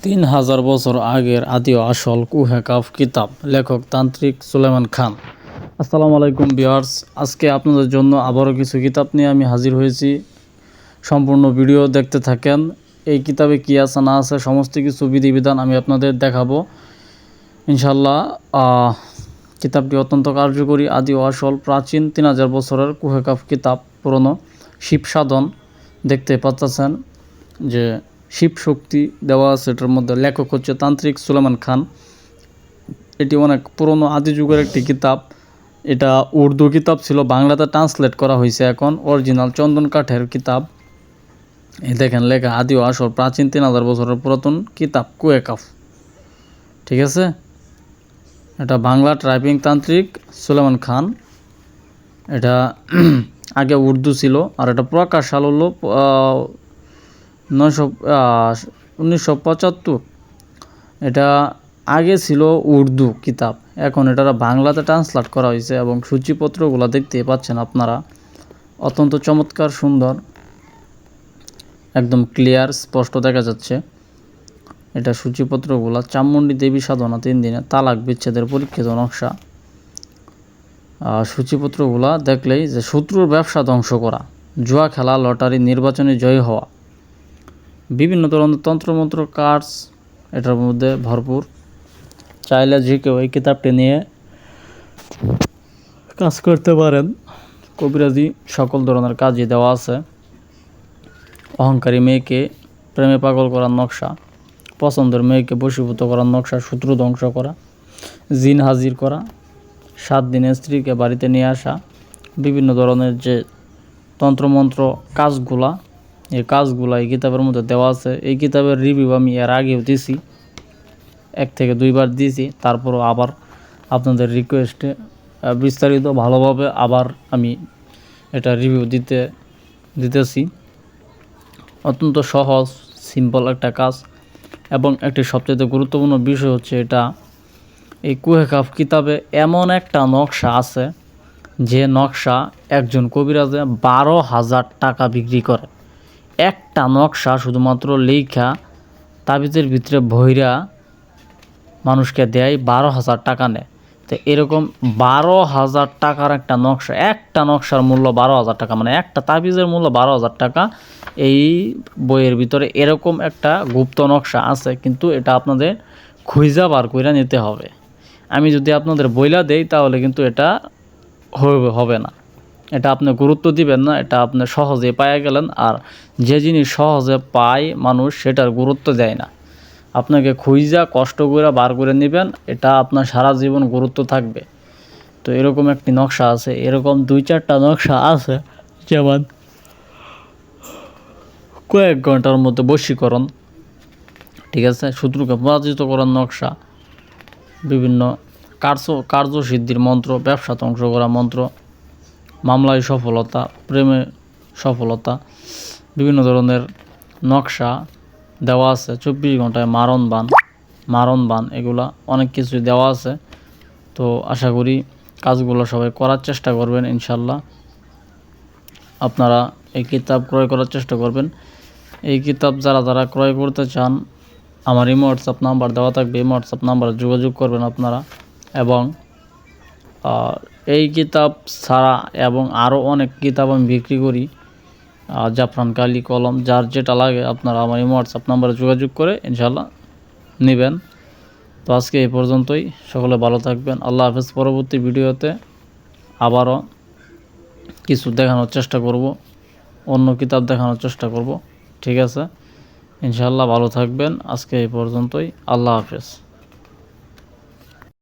3000 বছর আগের আদি ও আসল কুহেকাফ কিতাব, লেখক তান্ত্রিক সুলাইমান খান। আসসালামু আলাইকুম ভিউয়ার্স, আজকে আপনাদের জন্য আবারও কিছু কিতাব নিয়ে আমি হাজির হয়েছি। সম্পূর্ণ ভিডিও দেখতে থাকেন। এই কিতাবে কী আছে না আছে সমস্ত কিছু বিধিবিধান আমি আপনাদের দেখাবো ইনশাল্লাহ। কিতাবটি অত্যন্ত কার্যকরী, আদি ও আসল প্রাচীন 3000 বছরের কুহেকাফ কিতাব, পুরনো শিব সাধন। দেখতে পাচ্ছেন যে শিব শক্তি দেওয়া আছে এটার মধ্যে। লেখক হচ্ছে তান্ত্রিক সুলাইমান খান। এটি অনেক পুরনো আদি যুগের একটি কিতাব। এটা উর্দু কিতাব ছিল, বাংলাতে ট্রান্সলেট করা হয়েছে এখন। অরিজিনাল চন্দন কাঠের কিতাব। এই দেখেন লেখা আদি ও আসল প্রাচীন 3000 বছরের পুরাতন কিতাব কুহেকাফ। ঠিক আছে, এটা বাংলা টাইপিং তান্ত্রিক সুলাইমান খান। এটা আগে উর্দু ছিল, আর এটা প্রকাশ সাল হলো 1975। এটা আগে ছিল উর্দু কিতাব, এখন এটা বাংলাতে ট্রান্সলেট করা হয়েছে। এবং সূচিপত্রগুলো দেখতে পাচ্ছেন আপনারা, অত্যন্ত চমৎকার, সুন্দর, একদম ক্লিয়ার, স্পষ্ট দেখা যাচ্ছে। এটা সূচিপত্রগুলা চামুণ্ডী দেবী সাধনা 3 দিনে, তালাক বিচ্ছেদের পরীক্ষিত নকশা। সূচিপত্রগুলা দেখলেই যে শত্রুর ব্যবসা ধ্বংস করা, জুয়া খেলা, লটারি, নির্বাচনে জয়ী হওয়া, বিভিন্ন ধরনের তন্ত্রমন্ত্র, কার্ডস এটার মধ্যে ভরপুর। চাইলে যে কেউ এই কিতাবটি নিয়ে কাজ করতে পারেন। কবিরাজি সকল ধরনের কাজই দেওয়া আছে। অহংকারী মেয়েকে প্রেমে পাগল করার নকশা, পছন্দের মেয়েকে বশীভূত করার নকশা, শত্রু ধ্বংস করা, জিন হাজির করা, 7 দিনে স্ত্রীকে বাড়িতে নিয়ে আসা, বিভিন্ন ধরনের যে তন্ত্রমন্ত্র কাজগুলা, এই কাজগুলা এই কিতাবের মধ্যে দেওয়া আছে। এই কিতাবের রিভিউ আমি এর আগেও দিছি, 1 থেকে 2 বার দিয়েছি। তারপরও আবার আপনাদের রিকোয়েস্টে বিস্তারিত ভালোভাবে আবার আমি এটা রিভিউ দিতেছি। অত্যন্ত সহজ সিম্পল একটা কাজ। এবং একটি সবচেয়ে গুরুত্বপূর্ণ বিষয় হচ্ছে এটা, এই কুহেকাফ কিতাবে এমন একটা নকশা আছে যে নকশা একজন কবিরাজে 12,000 টাকা বিক্রি করে। একটা নকশা শুধুমাত্র লেখা তাবিজের ভিতরে ভৈরা মানুষকে দেয়, 12,000 টাকা নেয়। তো এরকম 12,000 টাকার একটা নকশা, একটা নকশার মূল্য 12,000 টাকা, মানে একটা তাবিজের মূল্য 12,000 টাকা। এই বইয়ের ভিতরে এরকম একটা গুপ্ত নকশা আছে, কিন্তু এটা আপনাদের খুঁজা বার করে নিতে হবে। আমি যদি আপনাদের বইলা দেই তাহলে কিন্তু এটা হবে না। এটা আপনি গুরুত্ব দিবেন না, এটা আপনি সহজে পাইয়া গেলেন। আর যে জিনিস সহজে পায় মানুষ, সেটার গুরুত্ব দেয় না। আপনাকে খুঁজা কষ্ট করে বার করে নেবেন, এটা আপনার সারা জীবন গুরুত্ব থাকবে। তো এরকম একটি নকশা আছে, এরকম 2-4টা নকশা আছে। যেমন কয়েক ঘন্টার মধ্যে বশীকরণ, ঠিক আছে, শত্রুকে পরাজিত করার নকশা, বিভিন্ন কার্যসিদ্ধির মন্ত্র, ব্যবসা ধ্বংস করা মন্ত্র, মামলায় সফলতা, প্রেমে সফলতা, বিভিন্ন ধরনের নকশা দেওয়া আছে। 24 ঘন্টায় মারণ বান এগুলা অনেক কিছু দেওয়া আছে। তো আশা করি কাজগুলো সবাই করার চেষ্টা করবেন ইনশাল্লাহ। আপনারা এই কিতাব ক্রয় করার চেষ্টা করবেন। এই কিতাব যারা ক্রয় করতে চান, আমার ইমো হোয়াটসঅ্যাপ নাম্বার দেওয়া থাকবে, ইমো হোয়াটসঅ্যাপ নাম্বারে যোগাযোগ করবেন আপনারা। এবং এই কিতাব ছাড়া এবং আরও অনেক কিতাব আমি বিক্রি করি, জাফরান কালি, কলম, যার যেটা লাগে আপনারা আমার ইমো হোয়াটসঅ্যাপ নাম্বারে যোগাযোগ করে ইনশাল্লাহ নেবেন। তো আজকে এই পর্যন্তই, সকলে ভালো থাকবেন, আল্লাহ হাফেজ। পরবর্তী ভিডিওতে আবারও কিছু দেখানোর চেষ্টা করব, অন্য কিতাব দেখানোর চেষ্টা করব। ঠিক আছে, ইনশাল্লাহ ভালো থাকবেন। আজকে এই পর্যন্তই, আল্লাহ হাফেজ।